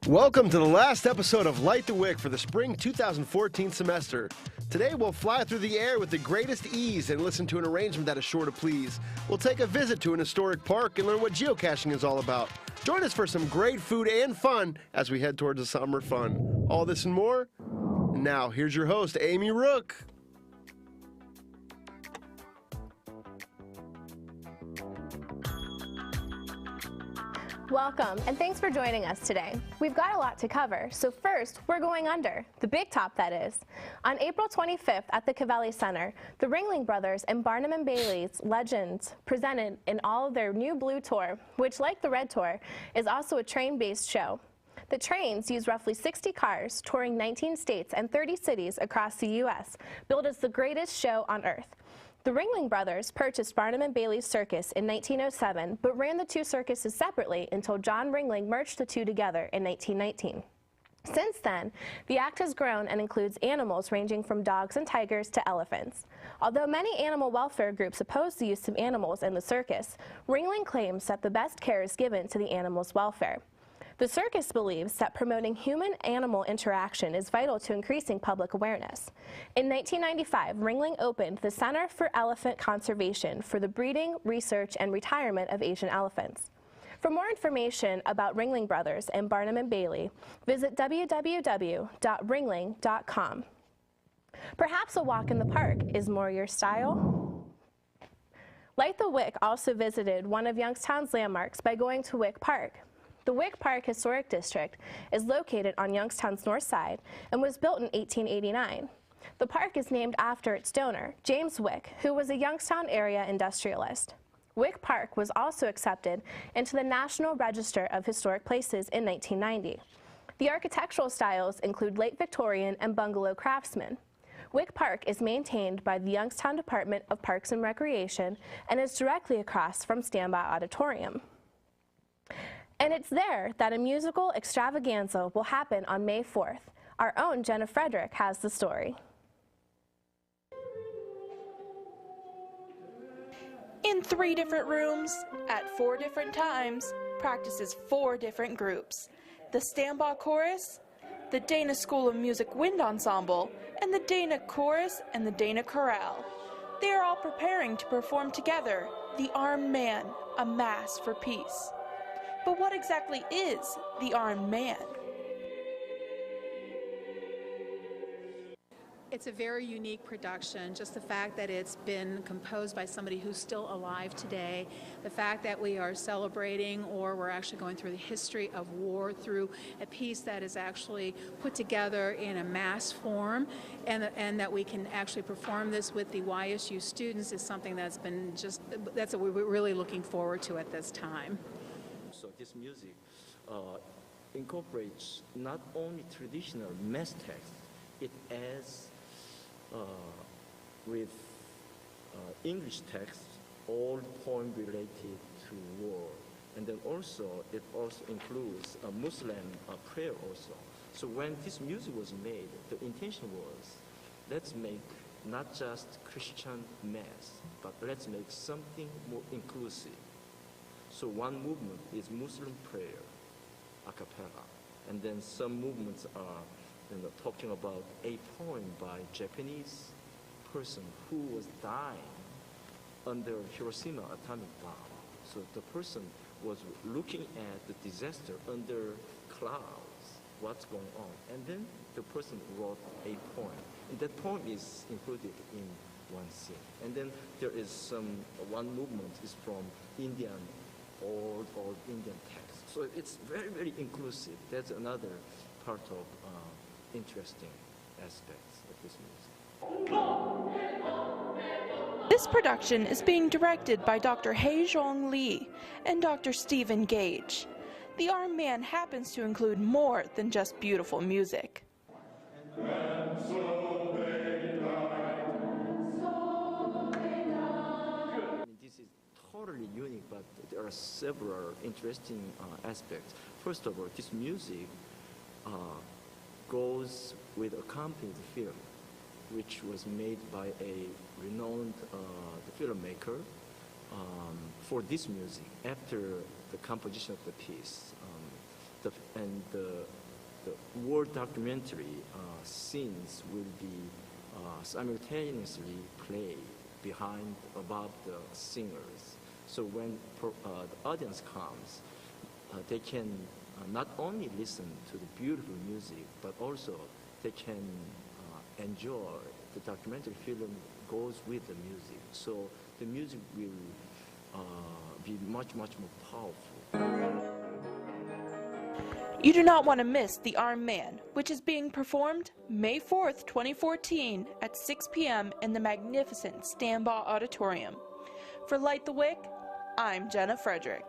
Welcome to the last episode of Light the Wick for the spring 2014 semester. Today we'll fly through the air with the greatest ease and listen to an arrangement that is sure to please. We'll take a visit to an historic park and learn what geocaching is all about. Join us for some great food and fun as we head towards the summer fun. All this and more. And now, here's your host, Amy Rook. Welcome, and thanks for joining us today. We've got a lot to cover, so first, we're going under, the big top that is. On April 25th at the Cavalli Center, the Ringling Brothers and Barnum and Bailey's Legends presented in all of their new Blue Tour, which, like the Red Tour, is also a train-based show. The trains use roughly 60 cars, touring 19 states and 30 cities across the U.S., billed as the greatest show on Earth. The Ringling Brothers purchased Barnum and Bailey's circus in 1907, but ran the two circuses separately until John Ringling merged the two together in 1919. Since then, the act has grown and includes animals ranging from dogs and tigers to elephants. Although many animal welfare groups oppose the use of animals in the circus, Ringling claims that the best care is given to the animals' welfare. The circus believes that promoting human-animal interaction is vital to increasing public awareness. In 1995, Ringling opened the Center for Elephant Conservation for the breeding, research, and retirement of Asian elephants. For more information about Ringling Brothers and Barnum and Bailey, visit www.ringling.com. Perhaps a walk in the park is more your style? Light the Wick also visited one of Youngstown's landmarks by going to Wick Park. The Wick Park Historic District is located on Youngstown's north side and was built in 1889. The park is named after its donor, James Wick, who was a Youngstown area industrialist. Wick Park was also accepted into the National Register of Historic Places in 1990. The architectural styles include late Victorian and bungalow craftsman. Wick Park is maintained by the Youngstown Department of Parks and Recreation and is directly across from Standby Auditorium. And it's there that a musical extravaganza will happen on May 4th. Our own Jenna Frederick has the story. In 3 different rooms, at 4 different times, practices 4 different groups. The Standby Chorus, the Dana School of Music Wind Ensemble, and the Dana Chorus and the Dana Chorale. They are all preparing to perform together, The Armed Man, a Mass for Peace. But what exactly is the Armed Man? It's a very unique production, just the fact that it's been composed by somebody who's still alive today, the fact that we are celebrating, or we're actually going through the history of war through a piece that is actually put together in a mass form, and that we can actually perform this with the YSU students is something that's been that's what we're really looking forward to at this time. So this music incorporates not only traditional mass text, it adds with English text all poem related to war, and then also it also includes a Muslim prayer also. So when this music was made, the intention was, let's make not just Christian mass, but let's make something more inclusive. So one movement is Muslim prayer, a cappella, and then some movements are talking about a poem by Japanese person who was dying under Hiroshima atomic bomb. So the person was looking at the disaster under clouds, what's going on, and then the person wrote a poem, and that poem is included in one scene. And then there is one movement is from old Indian text. So it's very, very inclusive. That's another part of interesting aspects of this music. This production is being directed by Dr. Hae-Jong Lee and Dr. Stephen Gage. The Armed Man happens to include more than just beautiful music. This is totally unique, but there are several interesting aspects. First of all, this music goes with accompanied film, which was made by a renowned filmmaker for this music. After the composition of the piece, the war documentary scenes will be simultaneously played above the singers. So when the audience comes, they can not only listen to the beautiful music, but also they can enjoy the documentary film goes with the music. So the music will be much, much more powerful. You do not want to miss The Armed Man, which is being performed May 4th, 2014 at 6 p.m. in the magnificent Stambaugh Auditorium. For Light the Wick, I'm Jenna Frederick.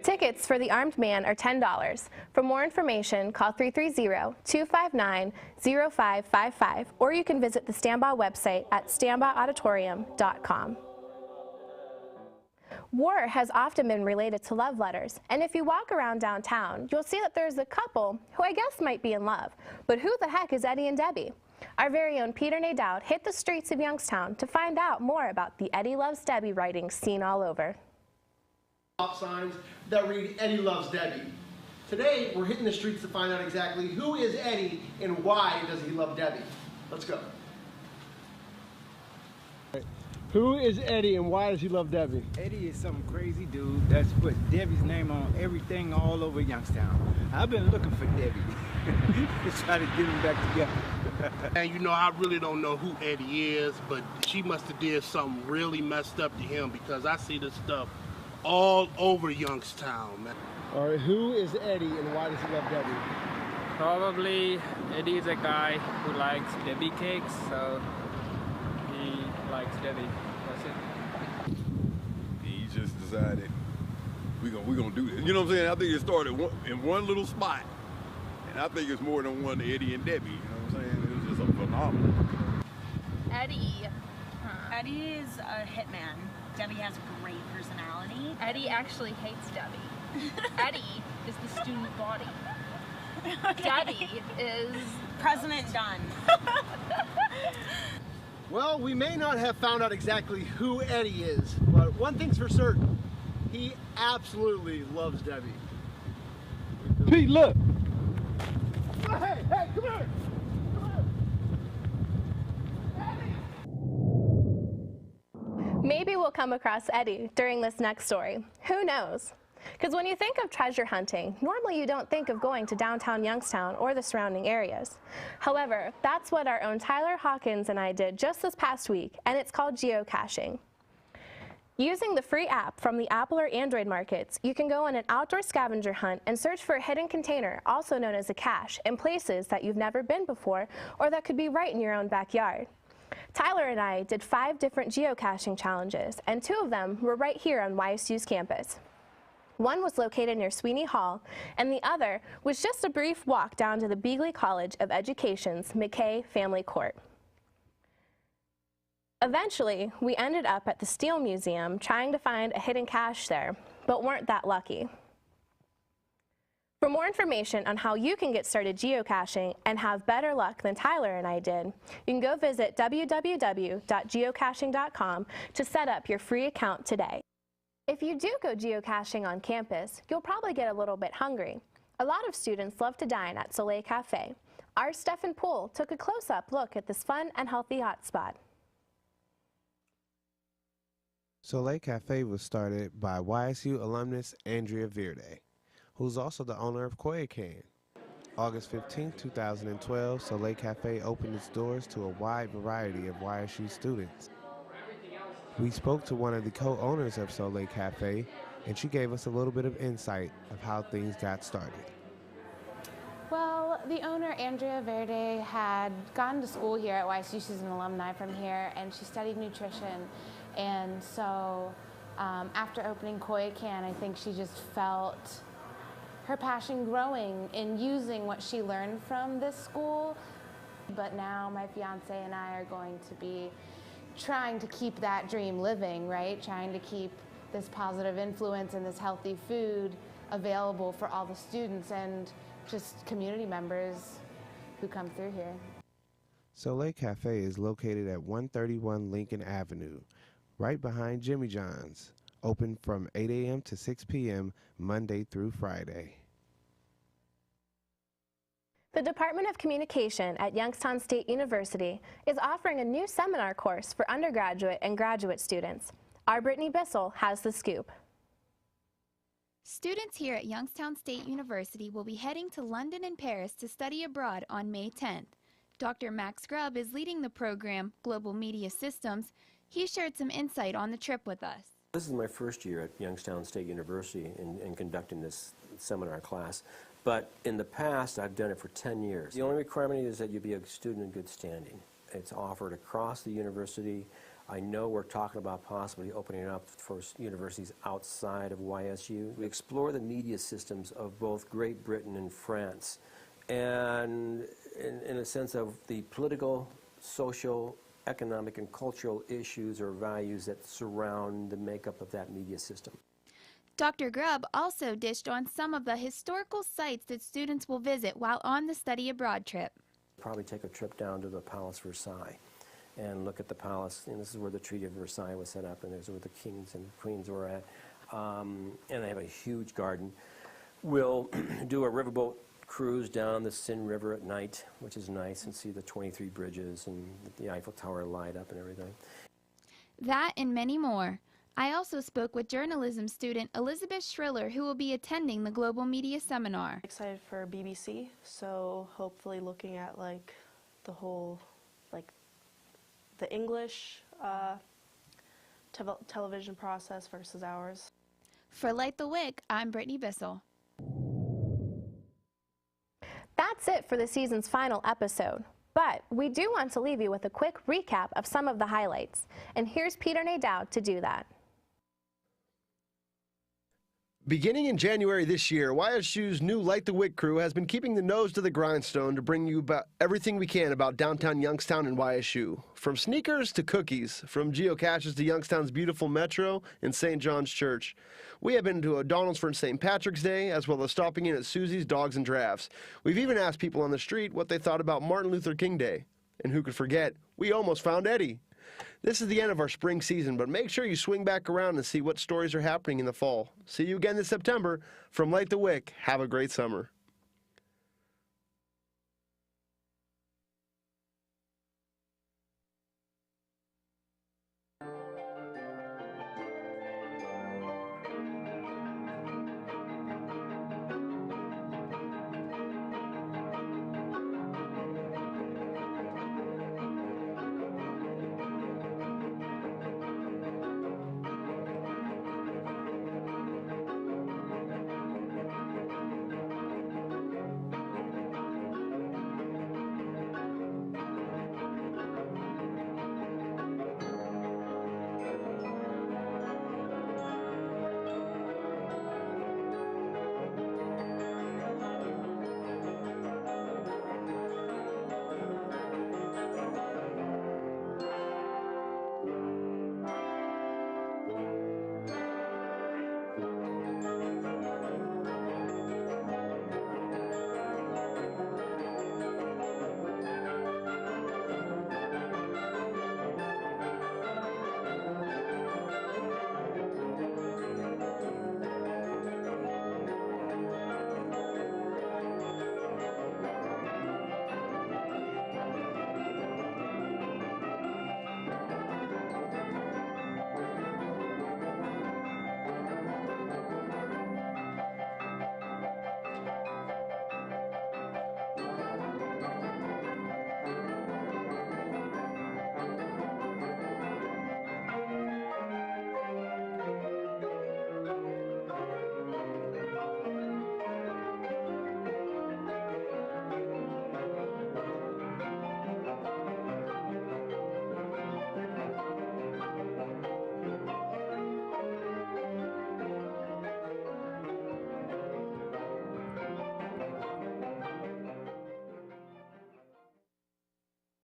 Tickets for The Armed Man are $10. For more information, call 330-259-0555, or you can visit the Stambaugh website at stambaugh-auditorium.com. War has often been related to love letters, and if you walk around downtown, you'll see that there's a couple who I guess might be in love. But who the heck is Eddie and Debbie? Our very own Peter Nadowd hit the streets of Youngstown to find out more about the Eddie Loves Debbie writing seen all over. Signs that read Eddie Loves Debbie. Today, we're hitting the streets to find out exactly who is Eddie and why does he love Debbie. Let's go. Who is Eddie and why does he love Debbie? Eddie is some crazy dude that's put Debbie's name on everything all over Youngstown. I've been looking for Debbie to try to get them back together. And you know, I really don't know who Eddie is, but she must have did something really messed up to him because I see this stuff all over Youngstown, man. All right, who is Eddie and why does he love Debbie? Probably Eddie is a guy who likes Debbie cakes, so he likes Debbie. That's it. He just decided we gonna do this. You know what I'm saying? I think it started in one little spot, and I think it's more than one Eddie and Debbie. You know what I'm saying? It was just a phenomenon. Eddie is a hitman. Debbie has a great personality. Eddie actually hates Debbie. Eddie is the student body. Okay. Debbie is President Dunn. Well, we may not have found out exactly who Eddie is, but one thing's for certain. He absolutely loves Debbie. Pete, look! Hey, come here! Maybe we'll come across Eddie during this next story. Who knows? Because when you think of treasure hunting, normally you don't think of going to downtown Youngstown or the surrounding areas. However, that's what our own Tyler Hawkins and I did just this past week, and it's called geocaching. Using the free app from the Apple or Android markets, you can go on an outdoor scavenger hunt and search for a hidden container, also known as a cache, in places that you've never been before or that could be right in your own backyard. Tyler and I did 5 different geocaching challenges, and 2 of them were right here on YSU's campus. One was located near Sweeney Hall, and the other was just a brief walk down to the Beagley College of Education's McKay Family Court. Eventually, we ended up at the Steel Museum trying to find a hidden cache there, but weren't that lucky. For more information on how you can get started geocaching and have better luck than Tyler and I did, you can go visit www.geocaching.com to set up your free account today. If you do go geocaching on campus, you'll probably get a little bit hungry. A lot of students love to dine at Soleil Cafe. Our Stephen Poole took a close-up look at this fun and healthy hotspot. Soleil Cafe was started by YSU alumnus Andrea Verde, who's also the owner of Koyacan. August 15, 2012, Soleil Cafe opened its doors to a wide variety of YSU students. We spoke to one of the co-owners of Soleil Cafe, and she gave us a little bit of insight of how things got started. Well, the owner, Andrea Verde, had gone to school here at YSU. She's an alumni from here, and she studied nutrition. And so after opening Koyacan, I think she just felt her passion growing in using what she learned from this school. But now my fiance and I are going to be trying to keep that dream living, right? Trying to keep this positive influence and this healthy food available for all the students and just community members who come through here. Soleil Cafe is located at 131 Lincoln Avenue, right behind Jimmy John's. Open from 8 a.m. to 6 p.m. Monday through Friday. The Department of Communication at Youngstown State University is offering a new seminar course for undergraduate and graduate students. Our Brittany Bissell has the scoop. Students here at Youngstown State University will be heading to London and Paris to study abroad on May 10th. Dr. Max Grubb is leading the program, Global Media Systems. He shared some insight on the trip with us. This is my first year at Youngstown State University in conducting this seminar class, but in the past I've done it for 10 years. The only requirement is that you be a student in good standing. It's offered across the university. I know we're talking about possibly opening it up for universities outside of YSU. We explore the media systems of both Great Britain and France, and in a sense of the political, social, economic, and cultural issues or values that surround the makeup of that media system. Dr. Grubb also dished on some of the historical sites that students will visit while on the study abroad trip. Probably take a trip down to the Palace Versailles and look at the palace. And this is where the Treaty of Versailles was set up, and there's where the kings and queens were at. And they have a huge garden. We'll do a riverboat cruise down the Seine River at night, which is nice, and see the 23 bridges and the Eiffel Tower light up and everything. That and many more. I also spoke with journalism student Elizabeth Schriller, who will be attending the Global Media Seminar. Excited for BBC, so hopefully looking at like the whole, like the English television process versus ours. For Light the Wick, I'm Brittany Bissell. That's it for the season's final episode. But we do want to leave you with a quick recap of some of the highlights. And here's Peter Nadeau to do that. Beginning in January this year, YSU's new Light the Wick crew has been keeping the nose to the grindstone to bring you about everything we can about downtown Youngstown and YSU. From sneakers to cookies, from geocaches to Youngstown's beautiful metro and St. John's Church. We have been to O'Donnell's for St. Patrick's Day, as well as stopping in at Susie's Dogs and Drafts. We've even asked people on the street what they thought about Martin Luther King Day. And who could forget, we almost found Eddie. This is the end of our spring season, but make sure you swing back around and see what stories are happening in the fall. See you again this September. From Light the Wick, have a great summer.